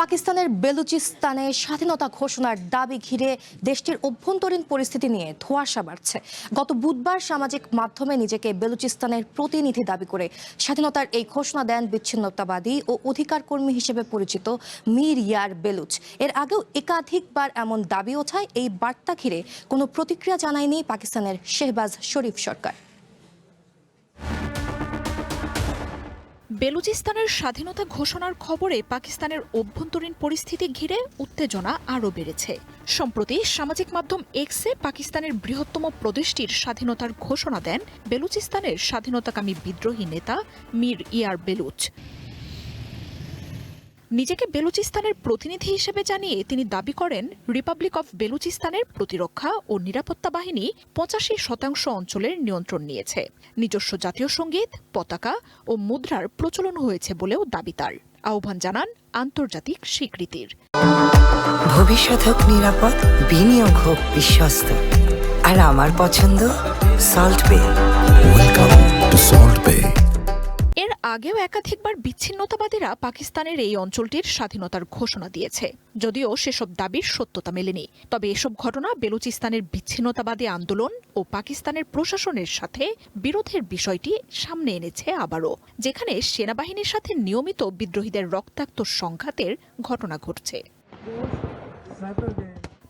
পাকিস্তানের বেলুচিস্তানে স্বাধীনতা ঘোষণার দাবি ঘিরে দেশটির অভ্যন্তরীণ পরিস্থিতি নিয়ে ধোঁয়াশা বাড়ছে। গত বুধবার সামাজিক মাধ্যমে নিজেকে বেলুচিস্তানের প্রতিনিধি দাবি করে স্বাধীনতার এই ঘোষণা দেন বিচ্ছিন্নতাবাদী ও অধিকার কর্মী হিসেবে পরিচিত মীর ইয়ার বেলুচ। এর আগেও একাধিকবার এমন দাবি ওঠায় এই বার্তা ঘিরে কোনো প্রতিক্রিয়া জানায়নি পাকিস্তানের শেহবাজ শরীফ সরকার। বেলুচিস্তানের স্বাধীনতা ঘোষণার খবরে পাকিস্তানের অভ্যন্তরীণ পরিস্থিতি ঘিরে উত্তেজনা আরও বেড়েছে। সম্প্রতি সামাজিক মাধ্যম এক্সে পাকিস্তানের বৃহত্তম প্রদেশটির স্বাধীনতার ঘোষণা দেন বেলুচিস্তানের স্বাধীনতাকামী বিদ্রোহী নেতা মীর ইয়ার বেলুচ। নিজেকে বেলুচিস্তানের প্রতিনিধি হিসেবে জানিয়ে তিনি দাবি করেন, রিপাবলিক অফ বেলুচিস্তানের প্রতিরক্ষা ও নিরাপত্তা বাহিনী 85% অঞ্চলের নিয়ন্ত্রণ নিয়েছে। নিজস্ব জাতীয় সঙ্গীত, পতাকা ও মুদ্রার প্রচলন হয়েছে বলেও দাবি তার। আহ্বান জানান আন্তর্জাতিক স্বীকৃতির। ভবিষ্যৎ হোক নিরাপদ, বিনিয়োগ হোক বিশ্বস্ত, আর আমার পছন্দ সল্ট বে। ওয়েলকাম টু সল্ট বে। এর আগেও একাধিকবার বিচ্ছিন্নতাবাদীরা পাকিস্তানের এই অঞ্চলটির স্বাধীনতার ঘোষণা দিয়েছে, যদিও সেসব দাবির সত্যতা মেলেনি। তবে এসব ঘটনা বেলুচিস্তানের বিচ্ছিন্নতাবাদী আন্দোলন ও পাকিস্তানের প্রশাসনের সাথে বিরোধের বিষয়টি সামনে এনেছে আবারও, যেখানে সেনাবাহিনীর সাথে নিয়মিত বিদ্রোহীদের রক্তাক্ত সংঘাতের ঘটনা ঘটছে।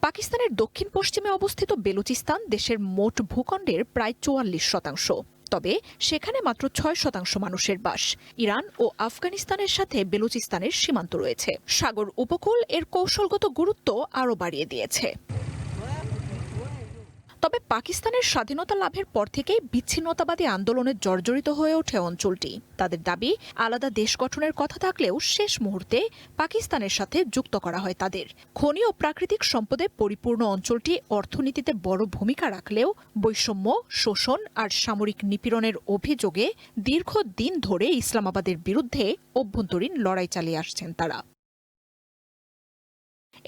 পাকিস্তানের দক্ষিণ পশ্চিমে অবস্থিত বেলুচিস্তান দেশের মোট ভূখণ্ডের প্রায় 44%। তবে সেখানে মাত্র 6% মানুষের বাস। ইরান ও আফগানিস্তানের সাথে বেলুচিস্তানের সীমান্ত রয়েছে। সাগর উপকূল এর কৌশলগত গুরুত্ব আরও বাড়িয়ে দিয়েছে। তবে পাকিস্তানের স্বাধীনতা লাভের পর থেকেই বিচ্ছিন্নতাবাদী আন্দোলনে জর্জরিত হয়ে ওঠে অঞ্চলটি। তাদের দাবি, আলাদা দেশ গঠনের কথা থাকলেও শেষ মুহূর্তে পাকিস্তানের সাথে যুক্ত করা হয় তাদের। খনি ও প্রাকৃতিক সম্পদে পরিপূর্ণ অঞ্চলটি অর্থনীতিতে বড় ভূমিকা রাখলেও বৈষম্য, শোষণ আর সামরিক নিপীড়নের অভিযোগে দীর্ঘদিন ধরে ইসলামাবাদের বিরুদ্ধে অভ্যন্তরীণ লড়াই চালিয়ে আসছেন তারা।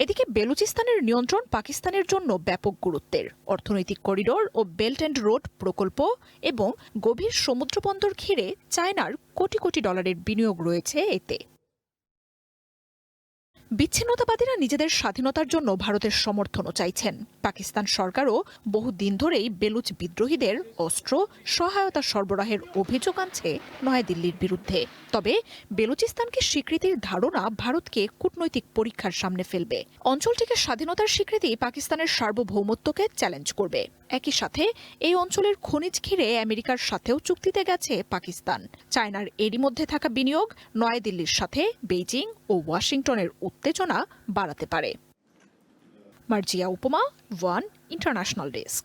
এদিকে বেলুচিস্তানের নিয়ন্ত্রণ পাকিস্তানের জন্য ব্যাপক গুরুত্বের। অর্থনৈতিক করিডোর ও বেল্ট অ্যান্ড রোড প্রকল্প এবং গভীর সমুদ্রবন্দর ঘিরে চায়নার কোটি কোটি ডলারের বিনিয়োগ রয়েছে এতে। বিচ্ছিন্নতাবাদীরা নিজেদের স্বাধীনতার জন্য ভারতের সমর্থনও চাইছেন। পাকিস্তান সরকারও বহুদিন ধরেই বেলুচ বিদ্রোহীদের অস্ত্র সহায়তা সরবরাহের অভিযোগ আনছে নয়াদিল্লির বিরুদ্ধে। তবে বেলুচিস্তানকে স্বীকৃতির ধারণা ভারতকে কূটনৈতিক পরীক্ষার সামনে ফেলবে। অঞ্চলটিকে স্বাধীনতার স্বীকৃতি পাকিস্তানের সার্বভৌমত্বকে চ্যালেঞ্জ করবে। একই সাথে এই অঞ্চলের খনিজ ঘিরে আমেরিকার সাথেও চুক্তিতে গেছে পাকিস্তান। চায়নার এরই মধ্যে থাকা বিনিয়োগ নয়াদিল্লির সাথে বেইজিং ও ওয়াশিংটনের উত্তেজনা বাড়াতে পারে। মার্জিয়া উপমা, ওয়ান ইন্টারন্যাশনাল ডেস্ক।